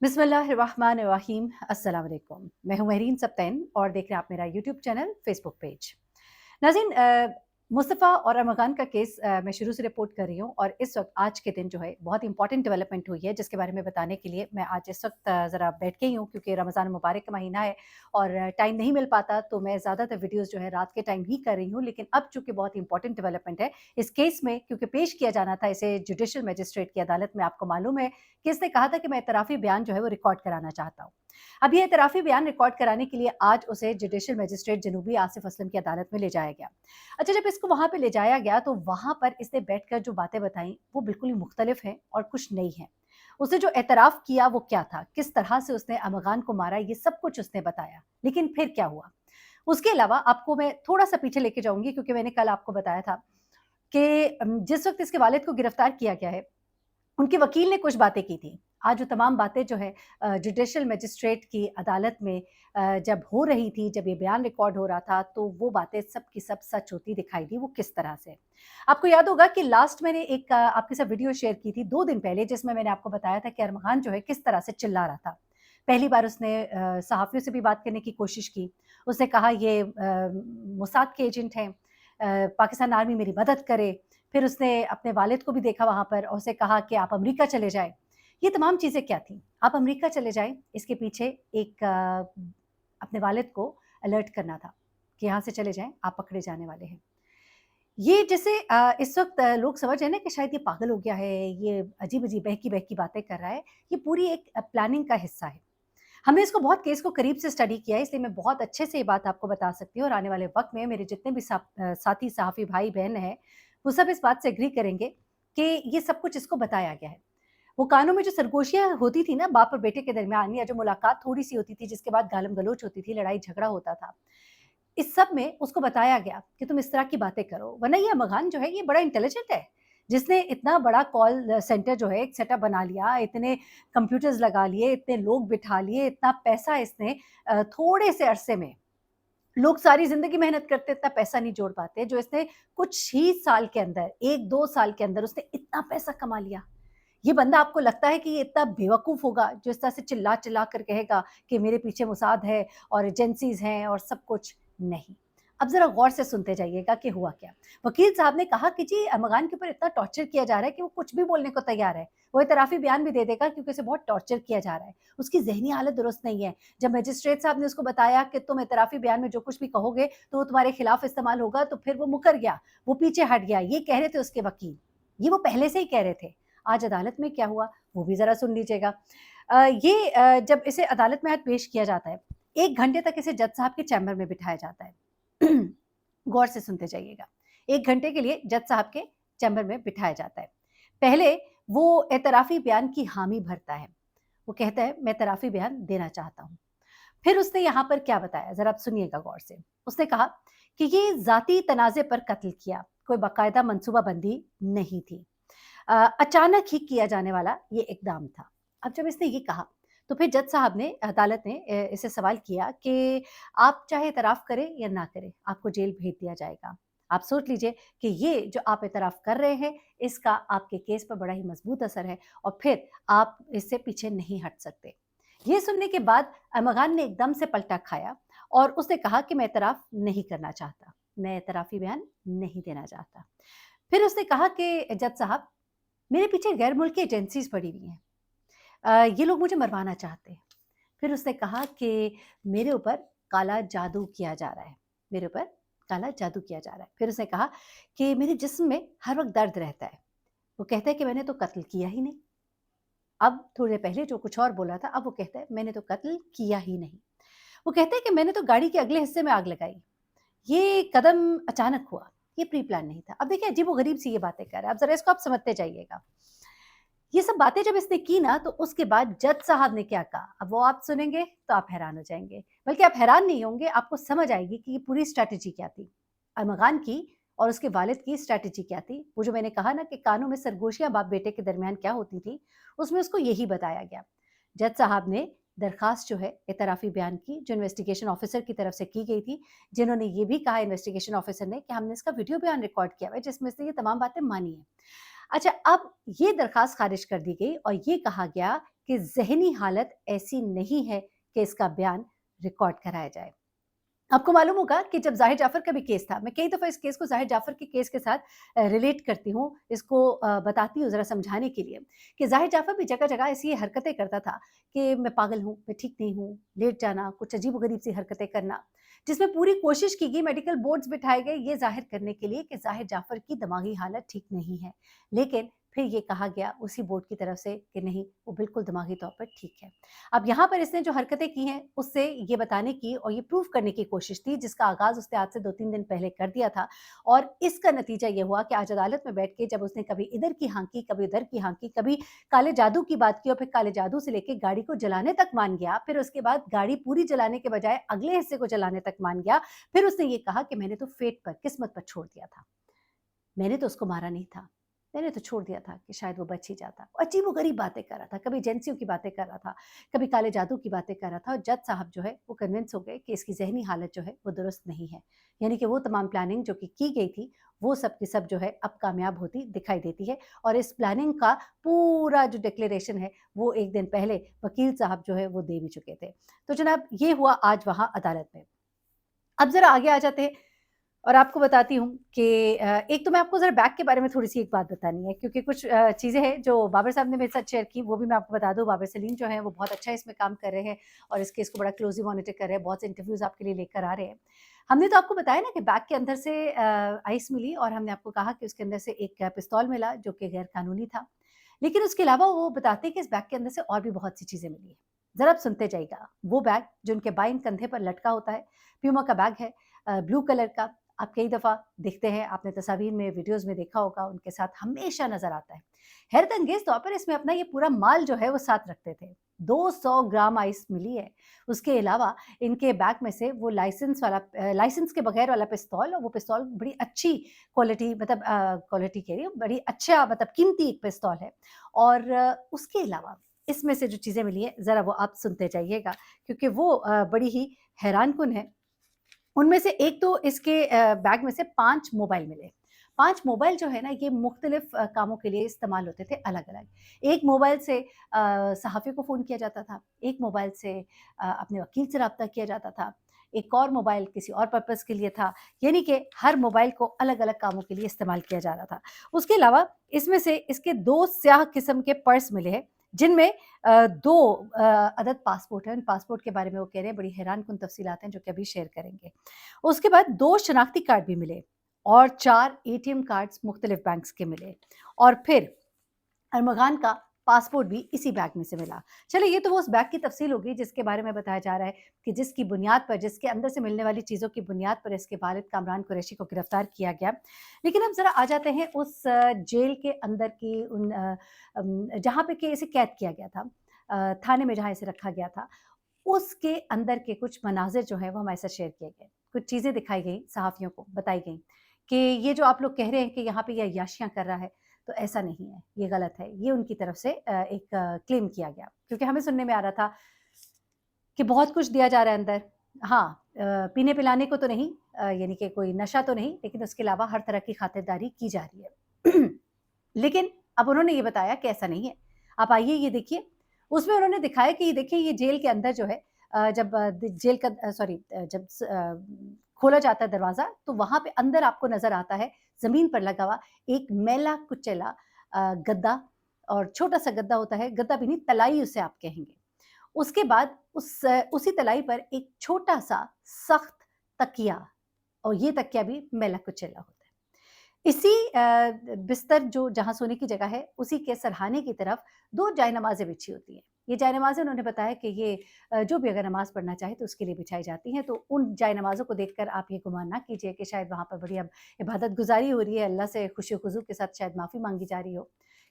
बिस्मिल्लाहिर्रहमानिर्रहीम। अस्सलाम वालेकुम। मैं हूं महरीन सब्तैन और देख रहे हैं आप मेरा यूट्यूब चैनल, फेसबुक पेज। नाज़रीन, मुस्तफ़ा और अरमगान का केस मैं शुरू से रिपोर्ट कर रही हूँ और इस वक्त आज के दिन जो है बहुत इंपॉर्टेंट डेवलपमेंट हुई है, जिसके बारे में बताने के लिए मैं आज इस वक्त ज़रा बैठ गई हूँ, क्योंकि रमज़ान मुबारक का महीना है और टाइम नहीं मिल पाता, तो मैं ज़्यादातर वीडियोस जो है रात के टाइम ही कर रही हूँ। लेकिन अब चूंकि बहुत इंपॉर्टेंट डेवलपमेंट है इस केस में, क्योंकि पेश किया जाना था इसे जुडिशल मजिस्ट्रेट की अदालत में, आपको मालूम है कि इसने कहा था कि मैं इतराफ़ी बयान जो है वो रिकॉर्ड कराना चाहता हूँ। अब ये इतराफ़ी बयान रिकॉर्ड कराने के लिए आज उसे जुडिशल मजिस्ट्रेट जनूबी आसिफ असलम की अदालत में ले जाया गया। अच्छा, जब इसको वहाँ पे ले जाया गया तो वहाँ पर इसने बैठकर जो बातें बताई वो बिल्कुल ही मुख्तलिफ हैं और कुछ नई हैं। उसने जो एतराफ़ किया वो क्या था, किस तरह से उसने अमगान को मारा, ये सब कुछ उसने बताया। लेकिन फिर क्या हुआ? उसके अलावा आपको मैं थोड़ा-सा पीछे लेके जाऊँगी, क्योंकि मैंने कल आपको बताया था कि जिस वक़्त इसके वालिद को गिरफ्तार किया गया है, उनके वकील ने कुछ बातें की थी। आज वो तमाम बातें जो है जुडिशल मजिस्ट्रेट की अदालत में जब हो रही थी, जब ये बयान रिकॉर्ड हो रहा था, तो वो बातें सब की सब सच होती दिखाई दी। वो किस तरह से? आपको याद होगा कि लास्ट मैंने एक आपके साथ वीडियो शेयर की थी 2 दिन पहले, जिसमें मैंने आपको बताया था कि अरमगान जो है किस तरह से चिल्ला रहा था। पहली बार उसने सहाफ़ियों से भी बात करने की कोशिश की। उसने कहा ये मोसाद के एजेंट हैं, पाकिस्तान आर्मी मेरी मदद करे। फिर उसने अपने वालिद को भी देखा वहाँ पर और उसे कहा कि आप अमेरिका चले जाएँ। ये तमाम चीज़ें क्या थी? आप अमेरिका चले जाएँ, इसके पीछे एक अपने वालिद को अलर्ट करना था कि यहाँ से चले जाएँ, आप पकड़े जाने वाले हैं। ये जैसे इस वक़्त लोग समझ रहे हैं ना कि शायद ये पागल हो गया है, ये अजीब-अजीब, बहकी-बहकी बातें कर रहा है। ये पूरी एक प्लानिंग का हिस्सा है। हमने इसको बहुत केस को करीब से स्टडी किया है, इसलिए मैं बहुत अच्छे से ये बात आपको बता सकती हूँ और आने वाले वक़्त में मेरे जितने भी साथी सहाफ़ी भाई-बहन हैं, वो सब इस बात से एग्री करेंगे कि ये सब कुछ इसको बताया गया है। वो कानों में जो सरगोशियाँ होती थी ना बाप और बेटे के दरमियान, या जो मुलाकात थोड़ी-सी होती थी जिसके बाद गालम-गलोच होती थी, लड़ाई-झगड़ा होता था। इस सब में उसको बताया गया कि तुम इस तरह की बातें करो, वरना ये अमगान जो है ये बड़ा इंटेलिजेंट है, जिसने इतना बड़ा कॉल सेंटर जो है एक सेटअप बना लिया, इतने कंप्यूटर्स लगा लिए, इतने लोग बिठा लिए, इतना पैसा इसने थोड़े से अरसे में, लोग सारी ज़िंदगी मेहनत करते इतना पैसा नहीं जोड़ पाते, जो इसने कुछ ही साल के अंदर, 1-2 साल के अंदर उसने इतना पैसा कमा लिया। ये बंदा आपको लगता है कि ये इतना बेवकूफ़ होगा जो इस तरह से चिल्ला-चिल्ला कर कहेगा कि मेरे पीछे मोसाद है और एजेंसीज़ हैं और सब कुछ? नहीं। अब ज़रा गौर से सुनते जाइएगा कि हुआ क्या। वकील साहब ने कहा कि जी अमगान के ऊपर इतना टॉर्चर किया जा रहा है कि वो कुछ भी बोलने को तैयार है। वो इतराफ़ी बयान भी दे देगा क्योंकि उसे बहुत टॉर्चर किया जा रहा है। उसकी ज़हनी हालत दुरुस्त नहीं है। जब मजिस्ट्रेट साहब ने उसको बताया कि तुम इतराफ़ी बयान में जो कुछ भी कहोगे तो वो तुम्हारे खिलाफ इस्तेमाल होगा, तो फिर वो मुकर गया, वो पीछे हट गया। ये कह रहे थे उसके वकील। ये वो पहले से ही कह रहे थे। आज अदालत में क्या हुआ वो भी ज़रा सुन लीजिएगा। जब इसे अदालत में आज पेश किया जाता है, 1 घंटे तक इसे जज साहब के चैम्बर में बिठाया जाता है। गौर से सुनते जाइएगा। 1 घंटे के लिए जज साहब के चैम्बर में बिठाया जाता है। पहले वो एतराफ़ी बयान की हामी भरता है। वो कहता है मैं एतराफ़ी बयान देना चाहता हूँ। फिर उसने यहाँ पर क्या बताया ज़रा आप सुनिएगा गौर से। उसने कहा कि ये ज़ाती तनाज़े पर कत्ल किया, कोई बाकायदा मनसूबाबंदी नहीं थी। अचानक ही किया जाने वाला ये इक़दाम था। अब जब इसने ये कहा, तो फिर जज साहब ने, अदालत ने इससे सवाल किया कि आप चाहे इतराफ़ करें या ना करें, आपको जेल भेज दिया जाएगा। आप सोच लीजिए कि ये जो आप इतराफ़ कर रहे हैं, इसका आपके केस पर बड़ा ही मज़बूत असर है और फिर आप इससे पीछे नहीं हट सकते। ये सुनने के बाद अमगान ने एकदम से पलटा खाया और उसने कहा कि मैं इतराफ़ नहीं करना चाहता, मैं इतराफ़ी बयान नहीं देना चाहता। फिर उसने कहा कि जज साहब, मेरे पीछे गैर मुल्की एजेंसीज़ पड़ी हुई हैं। ये लोग मुझे मरवाना चाहते हैं। फिर उसने कहा कि मेरे ऊपर काला जादू किया जा रहा है, मेरे ऊपर काला जादू किया जा रहा है। फिर उसने कहा कि मेरे जिस्म में हर वक़्त दर्द रहता है। वो कहता है कि मैंने तो कत्ल किया ही नहीं। अब थोड़ी देर पहले जो कुछ और बोला था, अब वो कहता है मैंने तो कत्ल किया ही नहीं। वो कहता है कि मैंने तो गाड़ी के अगले हिस्से में आग लगाई। ये कदम अचानक हुआ, ये प्री प्लान नहीं था। अब देखिए अजीब-ओ-गरीब सी ये बातें कर रहा है। अब ज़रा इसको आप समझते जाइएगा। ये सब बातें जब इसने की ना, तो उसके बाद जज साहब ने क्या कहा, अब वो आप सुनेंगे तो आप हैरान हो जाएँगे। बल्कि आप हैरान नहीं होंगे, आपको समझ आएगी कि ये पूरी स्ट्रैटेजी क्या थी। अरमगान की और उसके वालिद की स्ट्रैटेजी क्या थी। वो जो मैंने कहा ना कि कानों में सरगोशियाँ बाप-बेटे के दरमियान क्या होती थी, उसमें उसको यही बताया गया। जज साहब ने दरख़्वास्त जो है इतराफ़ी बयान की, जो इन्वेस्टिगेशन ऑफ़िसर की तरफ से की गई थी, जिन्होंने ये भी कहा इन्वेस्टिगेशन ऑफ़िसर ने कि हमने इसका वीडियो बयान रिकॉर्ड किया हुआ है, जिसमें से ये तमाम बातें मानी हैं। अच्छा, अब ये दरख़्वास्त ख़ारिज कर दी गई और ये कहा गया कि ज़हनी हालत ऐसी नहीं है कि इसका बयान रिकॉर्ड कराया जाए। आपको मालूम होगा कि जब ज़ाहिर जाफ़र का भी केस था, मैं कई दफ़ा इस केस को ज़ाहिर जाफ़र के केस के साथ रिलेट करती हूँ, इसको बताती हूँ ज़रा समझाने के लिए कि ज़ाहिर जाफ़र भी जगह-जगह ऐसी हरकतें करता था कि मैं पागल हूँ, मैं ठीक नहीं हूँ, लेट जाना, कुछ अजीब-ओ-गरीब सी हरकतें करना, जिसमें पूरी कोशिश की गई, मेडिकल बोर्ड्स बिठाए गए ये ज़ाहिर करने के लिए कि ज़ाहिर जाफ़र की दिमागी हालत ठीक नहीं है। लेकिन फिर ये कहा गया उसी बोर्ड की तरफ से कि नहीं, वो बिल्कुल दिमागी तौर पर ठीक है। अब यहाँ पर इसने जो हरकतें की हैं, उससे ये बताने की और ये प्रूव करने की कोशिश थी, जिसका आगाज़ उसने आज से 2-3 दिन पहले कर दिया था और इसका नतीजा ये हुआ कि आज अदालत में बैठ के जब उसने कभी इधर की हाँकी, कभी उधर की हाँकी, कभी काले जादू की बात की और फिर काले जादू से लेके गाड़ी को जलाने तक मान गया, फिर उसके बाद गाड़ी पूरी जलाने के बजाय अगले हिस्से को जलाने तक मान गया, फिर उसने ये कहा कि मैंने तो फेट पर, किस्मत पर छोड़ दिया था। मैंने तो उसको मारा नहीं था। मैंने तो छोड़ दिया था कि शायद वो बच ही जाता। अजीबो-गरीब बातें कर रहा था, कभी एजेंसियों की बातें कर रहा था, कभी काले जादू की बातें कर रहा था और जज साहब जो है वो कन्विंस हो गए कि इसकी ज़हनी हालत जो है वो दुरुस्त नहीं है। यानी कि वो तमाम प्लानिंग जो कि की गई थी, वो सब की सब जो है अब कामयाब होती दिखाई देती है और इस प्लानिंग का पूरा जो डिक्लेरेशन है, वो 1 दिन पहले वकील साहब जो है वो दे भी चुके थे। तो जनाब ये हुआ आज वहाँ अदालत में। अब ज़रा आगे आ जाते हैं और आपको बताती हूँ कि एक तो मैं आपको ज़रा बैग के बारे में थोड़ी-सी एक बात बतानी है क्योंकि कुछ चीज़ें हैं जो बाबर साहब ने मेरे साथ शेयर की, वो भी मैं आपको बता दूँ। बाबर सलीम जो हैं वो बहुत अच्छा इसमें काम कर रहे हैं और इस केस को बड़ा क्लोज़ली मॉनिटर कर रहे हैं, बहुत से इंटरव्यूज़ आपके लिए लेकर आ रहे हैं। हमने तो आपको बताया ना कि बैग के अंदर से आइस मिली और हमने आपको कहा कि उसके अंदर से एक पिस्तौल मिला जो कि गैर कानूनी था। लेकिन उसके अलावा वो बताते हैं कि इस बैग के अंदर से और भी बहुत सी चीज़ें मिली हैं। ज़रा आप सुनते जाइएगा। वो बैग जो उनके बाएँ कंधे पर लटका होता है, प्यूमा का बैग है ब्लू कलर का। आप कई दफ़ा देखते हैं, आपने तस्वीर में, वीडियोज़ में देखा होगा, उनके साथ हमेशा नज़र आता है। हैरत-अंगेज़ तौर पर इसमें अपना ये पूरा माल जो है वो साथ रखते थे। 200 ग्राम आइस मिली है। उसके अलावा इनके बैग में से वो लाइसेंस के बगैर वाला पिस्तौल और वो पिस्तौल बड़ी अच्छी क्वालिटी मतलब क्वालिटी कह रही हूँ, बड़ी अच्छा मतलब कीमती एक पिस्तौल है। और उसके अलावा इसमें से जो चीज़ें मिली हैं, ज़रा वो आप सुनते जाइएगा क्योंकि वो बड़ी ही हैरानकुन है। उनमें से एक तो इसके बैग में से 5 मोबाइल मिले। 5 मोबाइल जो है ना ये मुख्तलिफ़ कामों के लिए इस्तेमाल होते थे अलग-अलग। एक मोबाइल से सहाफ़ी को फ़ोन किया जाता था, एक मोबाइल से अपने वकील से राब्ता किया जाता था, एक और मोबाइल किसी और पर्पज़ के लिए था, यानी कि हर मोबाइल को अलग-अलग कामों के लिए इस्तेमाल किया जा रहा था। उसके अलावा इसमें से इसके 2 स्याह किस्म के पर्स मिले हैं, जिनमें 2 अदद पासपोर्ट हैं। उन पासपोर्ट के बारे में वो कह रहे हैं बड़ी हैरानकुन तफ़सीलात हैं जो कि अभी शेयर करेंगे। उसके बाद 2 शनाख्ती कार्ड भी मिले और 4 एटीएम कार्ड्स मुख्तलिफ बैंक्स के मिले और फिर अरमगान का पासपोर्ट भी इसी बैग में से मिला। चलिए ये तो वो उस बैग की तफ़सील हो गई जिसके बारे में बताया जा रहा है कि जिसकी बुनियाद पर जिसके अंदर से मिलने वाली चीज़ों की बुनियाद पर इसके वालिद कामरान कुरैशी को गिरफ्तार किया गया। लेकिन अब ज़रा आ जाते हैं उस जेल के अंदर की जहाँ पे कि इसे कैद किया गया था थाने में जहाँ इसे रखा गया था। उसके अंदर के कुछ मनाज़िर जो हैं वो हमारे साथ शेयर किए गए। कुछ चीज़ें दिखाई गईं सहाफ़ियों को, बताई गईं कि ये जो आप लोग कह रहे हैं कि यहाँ पे ये अय्याशियाँ कर रहा है, तो ऐसा नहीं है, ये गलत है। ये उनकी तरफ से एक क्लेम किया गया क्योंकि हमें सुनने में आ रहा था कि बहुत कुछ दिया जा रहा है अंदर। हाँ पीने-पिलाने को तो नहीं यानी कि कोई नशा तो नहीं, लेकिन उसके अलावा हर तरह की खातिरदारी की जा रही है। लेकिन अब उन्होंने ये बताया कि ऐसा नहीं है। आप आइए ये देखिए, उसमें उन्होंने दिखाया कि ये देखिए ये जेल के अंदर जो है जब द जेल का जब खोला जाता है दरवाज़ा तो वहाँ पे अंदर आपको नज़र आता है ज़मीन पर लगा हुआ एक मैला-कुचैला गद्दा और छोटा-सा गद्दा होता है, गद्दा भी नहीं तलाई उसे आप कहेंगे। उसके बाद उसी तलाई पर एक छोटा-सा सख्त तकिया और ये तकिया भी मैला-कुचैला होता है। इसी बिस्तर जो जहाँ सोने की जगह है, उसी के सरहाने की तरफ 2 जायनमाज़ें बिछी होती हैं। ये जायनमाज़ें उन्होंने बताया कि ये जो भी अगर नमाज़ पढ़ना चाहे तो उसके लिए बिछाई जाती हैं। तो उन जायनमाज़ों को देखकर आप ये गुमान ना कीजिए कि शायद वहाँ पर बड़ी अब इबादत गुज़ारी हो रही है, अल्लाह से खुशी-ख़ुज़ू के साथ शायद माफ़ी माँगी जा रही हो।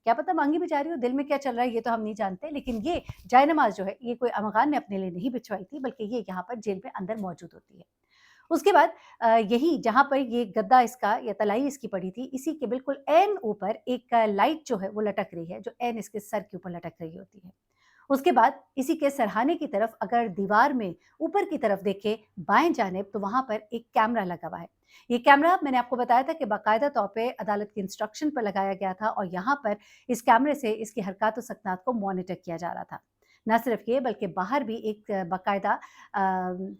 क्या पता माँगी भी जा रही हो, दिल में क्या चल रहा है ये तो हम नहीं जानते। लेकिन ये जायनमाज़ जो है, ये कोई अमगान ने अपने लिए नहीं बिछवाई थी बल्कि ये यहाँ पर जेल में अंदर मौजूद होती है। उसके बाद यही जहाँ पर ये गद्दा इसका या तलाई इसकी पड़ी थी, इसी के बिल्कुल ऐन ऊपर एक लाइट जो है वो लटक रही है, जो ऐन इसके सर के ऊपर लटक रही होती है। उसके बाद इसी के सरहाने की तरफ अगर दीवार में ऊपर की तरफ देखें बाएँ जानिब तो वहाँ पर एक कैमरा लगा हुआ है। ये कैमरा मैंने आपको बताया था कि बाकायदा तौर पे अदालत के इंस्ट्रक्शन पर लगाया गया था और यहाँ पर इस कैमरे से इसकी हरकत और सकनात को मॉनिटर किया जा रहा था। ना सिर्फ ये बल्कि बाहर भी एक बाकायदा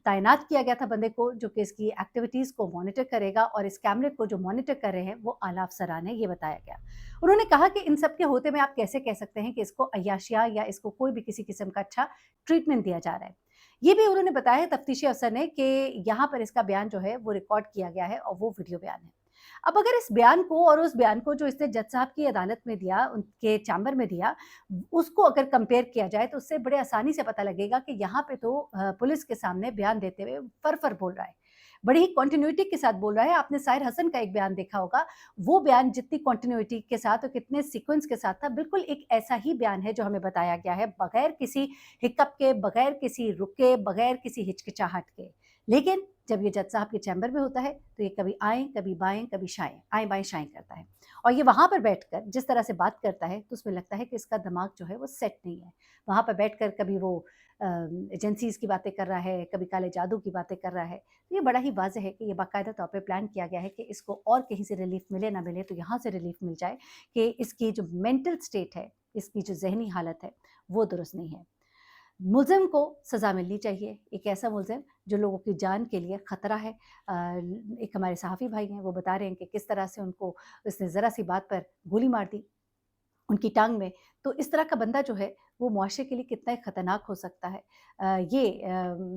तैनात किया गया था बंदे को जो कि इसकी एक्टिविटीज़ को मॉनिटर करेगा और इस कैमरे को जो मॉनिटर कर रहे हैं वो आला अफसरान है, ये बताया गया। उन्होंने कहा कि इन सब के होते में आप कैसे कह सकते हैं कि इसको अय्याशिया या इसको कोई भी किसी किस्म का अच्छा ट्रीटमेंट दिया जा रहा है। ये भी उन्होंने बताया तफ्तीशी अफसर ने कि यहाँ पर इसका बयान जो है वो रिकॉर्ड किया गया है और वो वीडियो बयान है। अब अगर इस बयान को और उस बयान को जो इसने जज साहब की अदालत में दिया, उनके चैम्बर में दिया, उसको अगर कंपेयर किया जाए तो उससे बड़े आसानी से पता लगेगा कि यहाँ पे तो पुलिस के सामने बयान देते हुए फर-फर बोल रहा है। बड़ी ही कंटिन्यूटी के साथ बोल रहा है। आपने साहिर हसन का एक बयान देखा होगा, वो बयान जितनी कंटिन्यूटी के साथ और कितने सीक्वेंस के साथ था, बिल्कुल एक ऐसा ही बयान है जो हमें बताया गया है, बगैर किसी हिकअप के, बगैर किसी रुक के, बगैर किसी हिचकिचाहट के। लेकिन जब ये जज साहब के चैम्बर में होता है तो ये कभी आएँ, कभी बाएँ, कभी शाएँ, आएँ-बाएँ शाएँ करता है। और ये वहाँ पर बैठकर जिस तरह से बात करता है तो उसमें लगता है कि इसका दिमाग जो है वो सेट नहीं है। वहाँ पर बैठकर कभी वो एजेंसीज़ की बातें कर रहा है, कभी काले जादू की बातें कर रहा है। तो ये बड़ा ही वाज़ेह है कि ये बाकायदा तौर पे प्लान किया गया है कि इसको और कहीं से रिलीफ़ मिले ना मिले तो यहाँ से रिलीफ़ मिल जाए कि इसकी जो मेंटल स्टेट है, इसकी जो ज़हनी हालत है, वो दुरुस्त नहीं है। मुलज़िम को सज़ा मिलनी चाहिए, एक ऐसा मुलज़िम जो लोगों की जान के लिए ख़तरा है। एक हमारे सहाफ़ी भाई हैं, वो बता रहे हैं कि किस तरह से उनको उसने ज़रा-सी बात पर गोली मार दी। उनकी टाँग में, तो इस तरह का बंदा जो है वो मुआशरे के लिए कितना ही ख़तरनाक हो सकता है।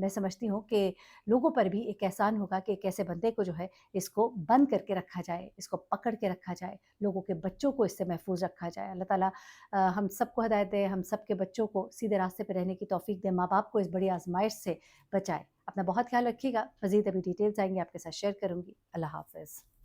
मैं समझती हूँ कि लोगों पर भी एक एहसान होगा कि एक ऐसे बंदे को जो है इसको बंद करके रखा जाए, इसको पकड़ के रखा जाए, लोगों के बच्चों को इससे महफ़ूज़ रखा जाए। अल्लाह ताला हम सबको हिदायत दे, हम सबके बच्चों को सीधे रास्ते पे रहने की तौफ़ीक दे, माँ-बाप को इस बड़ी आज़माइश से बचाए। अपना बहुत ख़्याल रखिएगा, मज़ीद अभी डिटेल्स आएँगी आपके साथ शेयर करूँगी। अल्लाह हाफ़िज़।